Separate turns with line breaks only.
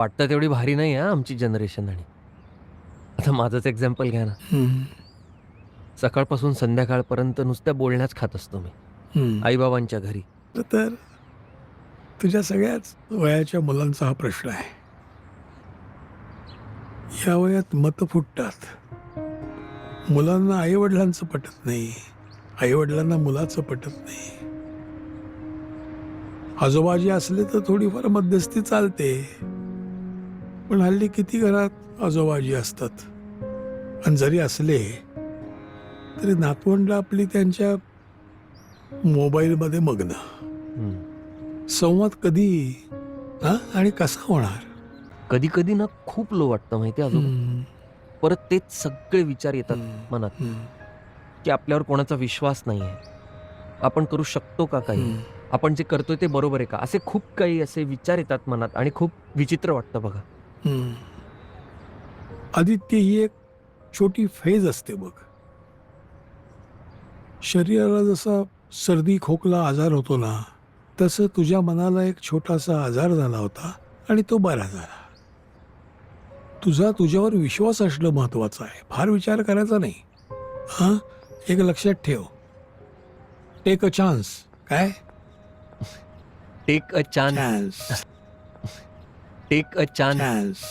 वाटतं तेवढी भारी नाही आहे आमची जनरेशन. आणि आता माझंच एक्झाम्पल घ्या ना.
हं,
सकाळपासून संध्याकाळपर्यंत नुसत्या बोलण्याच खात असतो मी,
हं.
आई-बाबांच्या घरी.
तर तुझ्या सगळ्याच वयाच्या मुलांचा हा प्रश्न आहे. या वयात मतं फुटतात. मुलांना आई-वडिलांचं पटत नाही. आई-वडिलांना मुलाचं पटत नाही. आजोबाजी असले तर थोडीफार मध्यस्थी चालते. पण हल्ली किती घरात आजोबाजी असतात. आणि जरी असले तरी नातवंड आपली त्यांच्या मोबाईलमध्ये मग्न.
हं.
संवाद कधी आणि कसा होणार?
कधी-कधी ना खूप लो वाटतं माहिती आहे आजोबा.
हं,
परत तेच सगळे विचार येतात
हं,
मनात,
हं,
की आपल्यावर कोणाचा विश्वास नाहीये. आपण करू शकतो का काही?
हं,
आपण जे करतोय ते बरोबर आहे का? असे खूप काही असे विचार येतात मनात आणि खूप विचित्र वाटतं बघा.
हं. आदित्य ही एक छोटी फेज असते बघ. शरीराला जसा सर्दी, खोकला आजार होतो ना, तसं तुझ्या मनाला एक छोटासा आजार झाला होता आणि तो बरा झाला. तुझा तुझ्यावर विश्वास असणं महत्वाचं आहे. फार विचार करायचा नाही. हां, एक लक्षात ठेव. Take a chance. काय?
Take a chance.
Chance.
Take a chance.
Chance.